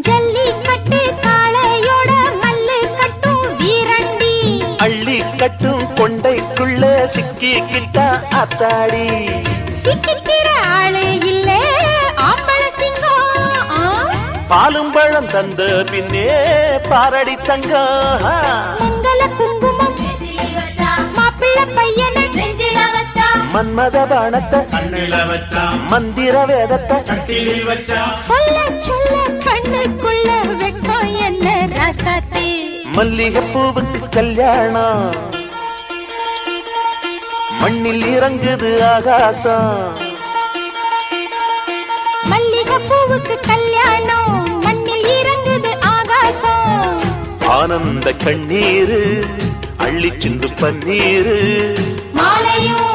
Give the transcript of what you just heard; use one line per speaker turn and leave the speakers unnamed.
ஜல்லிக்கட்டு காளையோட மல்லு கட்டும் வீரண்டி
அள்ளி கட்டும் கொண்டைக்குள்ள சிக்கிக்கிட்டா அத்தாடி
சிக்கிக்கிற ஆளே இல்ல ஆம்பள சிங்கம்
பாலும் பழம் தந்த பின்னே பாரடி தங்கம்
மங்கள குங்குமம் மாப்பிள்ள பையன மன்மத பாணத்தை மந்திர வேதத்தை சொல்ல சொல்ல கண்ணுக்குள்ள வெக்கம் என்ன ரசத்தே
மல்லிகை பூவுக்கு கல்யாணம் மண்ணில் இறங்குது ஆகாசம்
மல்லிகை பூவுக்கு கல்யாணம் மண்ணில் இறங்குது ஆகாசம்
ஆனந்த கண்ணீரு அள்ளி சிந்து பன்னீரு
மாலையும்